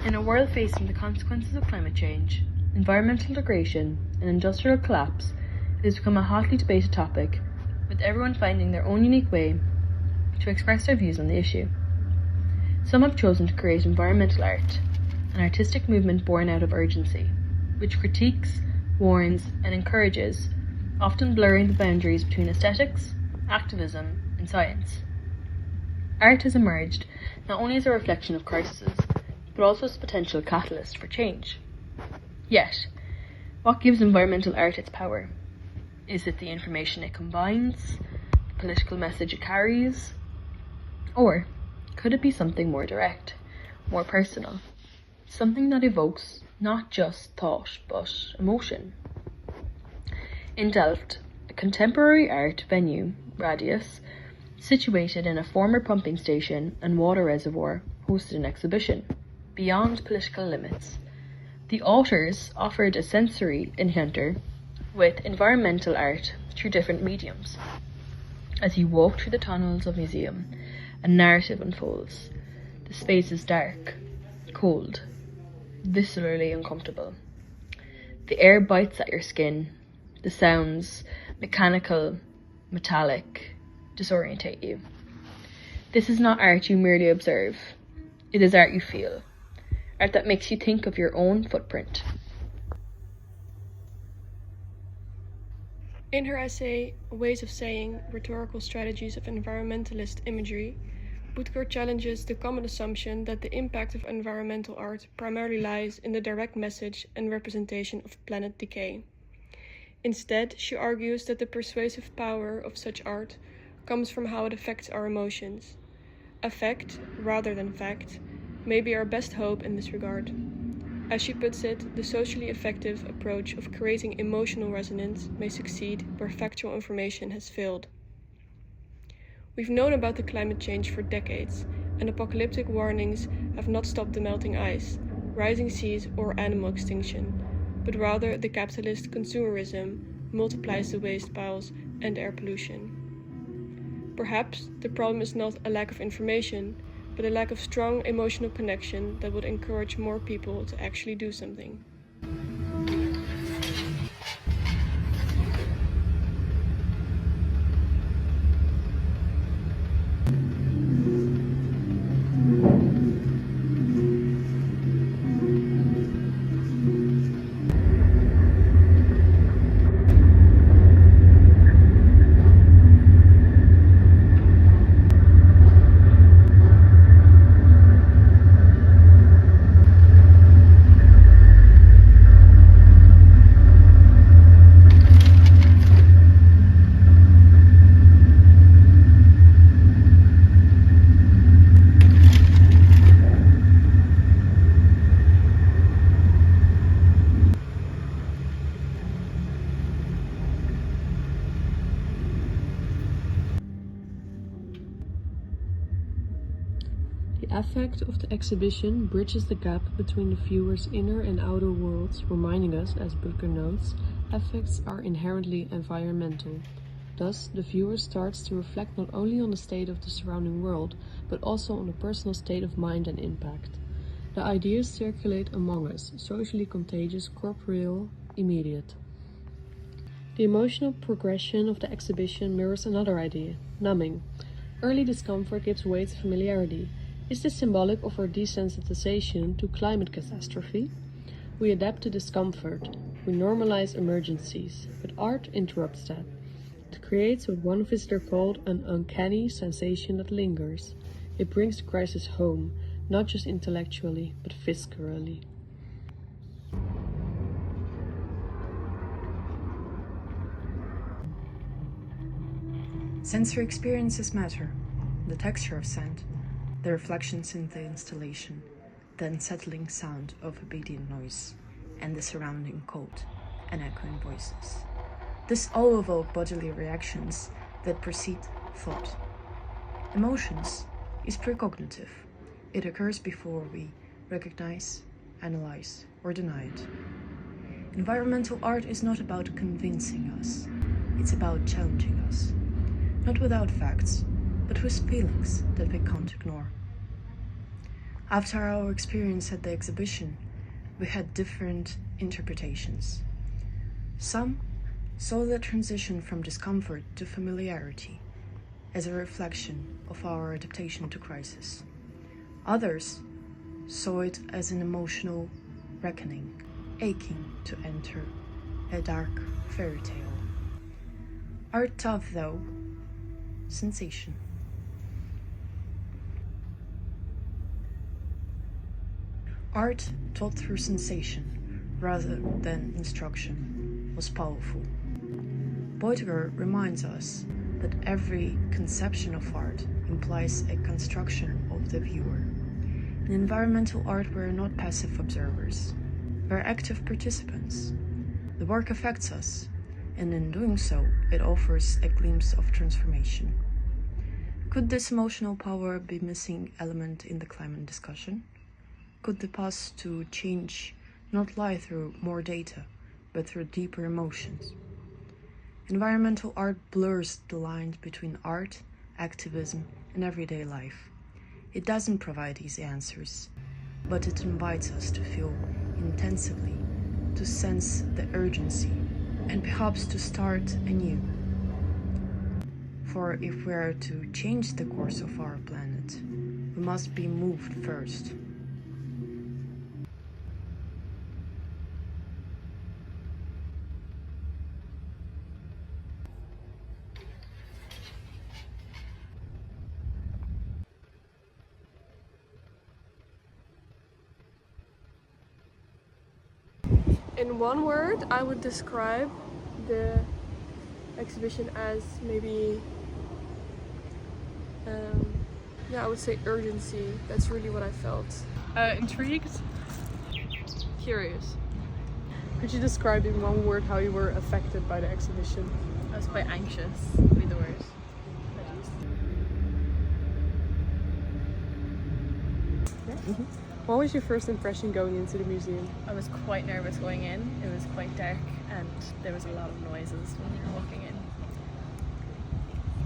In a world facing the consequences of climate change, environmental degradation, and industrial collapse, it has become a hotly debated topic, with everyone finding their own unique way to express their views on the issue. Some have chosen to create environmental art, an artistic movement born out of urgency, which critiques, warns, and encourages, often blurring the boundaries between aesthetics, activism, and science. Art has emerged not only as a reflection of crises, but also as a potential catalyst for change. Yet, what gives environmental art its power? Is it the information it combines, the political message it carries, or could it be something more direct, more personal, something that evokes not just thought, but emotion? In Delft, a contemporary art venue, Radius, situated in a former pumping station and water reservoir, hosted an exhibition, Beyond Political Limits. The authors offered a sensory encounter with environmental art through different mediums. As you walk through the tunnels of the museum, a narrative unfolds. The space is dark, cold, viscerally uncomfortable. The air bites at your skin. The sounds, mechanical, metallic, disorientate you. This is not art you merely observe. It is art you feel. Art that makes you think of your own footprint. In her essay, Ways of Saying, Rhetorical Strategies of Environmentalist Imagery, Boutker challenges the common assumption that the impact of environmental art primarily lies in the direct message and representation of planet decay. Instead, she argues that the persuasive power of such art comes from how it affects our emotions. Affect, rather than fact, may be our best hope in this regard. As she puts it, the socially effective approach of creating emotional resonance may succeed where factual information has failed. We've known about the climate change for decades, and apocalyptic warnings have not stopped the melting ice, rising seas, or animal extinction, but rather the capitalist consumerism multiplies the waste piles and air pollution. Perhaps the problem is not a lack of information, but a lack of strong emotional connection that would encourage more people to actually do something. The affect of the exhibition bridges the gap between the viewer's inner and outer worlds, reminding us, as Boutker notes, affects are inherently environmental. Thus, the viewer starts to reflect not only on the state of the surrounding world, but also on the personal state of mind and impact. The ideas circulate among us, socially contagious, corporeal, immediate. The emotional progression of the exhibition mirrors another idea, numbing. Early discomfort gives way to familiarity. Is this symbolic of our desensitization to climate catastrophe? We adapt to discomfort. We normalize emergencies, but art interrupts that. It creates what one visitor called an uncanny sensation that lingers. It brings the crisis home, not just intellectually, but viscerally. Sensory experiences matter. The texture of scent, the reflections in the installation, the unsettling sound of obedient noise, and the surrounding cold and echoing voices. This all evoke bodily reactions that precede thought. Emotions is precognitive. It occurs before we recognize, analyze, or deny it. Environmental art is not about convincing us. It's about challenging us. Not without facts, but with feelings that we can't ignore. After our experience at the exhibition, we had different interpretations. Some saw the transition from discomfort to familiarity as a reflection of our adaptation to crisis. Others saw it as an emotional reckoning, aching to enter a dark fairy tale. Art tough though, sensation. Art taught through sensation rather than instruction was powerful. Beuttiger reminds us that every conception of art implies a construction of the viewer. In environmental art, we're not passive observers, we're active participants. The work affects us, and in doing so, it offers a glimpse of transformation. Could this emotional power be a missing element in the climate discussion? Could the path to change not lie through more data, but through deeper emotions? Environmental art blurs the lines between art, activism, and everyday life. It doesn't provide easy answers, but it invites us to feel intensively, to sense the urgency, and perhaps to start anew. For if we are to change the course of our planet, we must be moved first. In one word, I would describe the exhibition as maybe, I would say urgency. That's really what I felt. Intrigued. Curious. Could you describe in one word how you were affected by the exhibition? I was quite anxious, would be the word. What was your first impression going into the museum? I was quite nervous going in. It was quite dark and there was a lot of noises when you were walking in.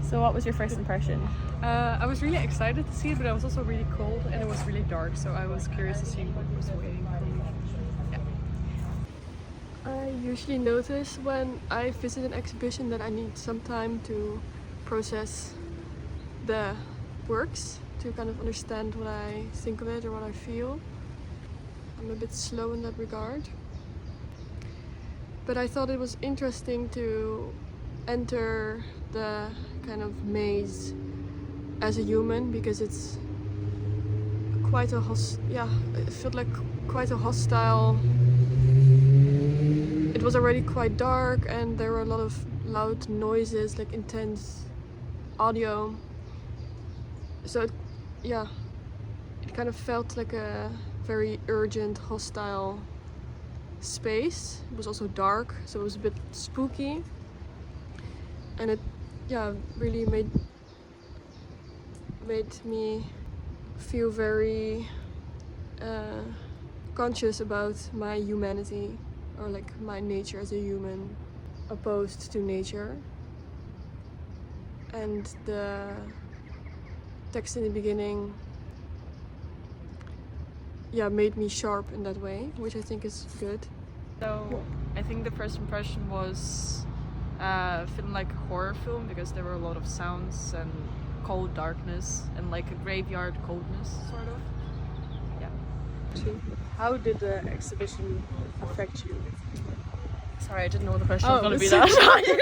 So what was your first impression? I was really excited to see it, but I was also really cold and it was really dark, so I was curious to see what was waiting for me. I usually notice when I visit an exhibition that I need some time to process the works, to kind of understand what I think of it or what I feel. I'm a bit slow in that regard. But I thought it was interesting to enter the kind of maze as a human, because it's quite a it felt like quite a hostile. It was already quite dark and there were a lot of loud noises, like intense audio. So it kind of felt like a very urgent, hostile space. It was also dark, so it was a bit spooky. And it really made me feel very conscious about my humanity, or like my nature as a human opposed to nature. And the text in the beginning made me sharp in that way, which I think is good. So I think the first impression was feeling like a horror film, because there were a lot of sounds and cold darkness and like a graveyard coldness, sort of. Yeah. How did the exhibition affect you? Sorry, I didn't know the question was Oh, going to be sorry. that.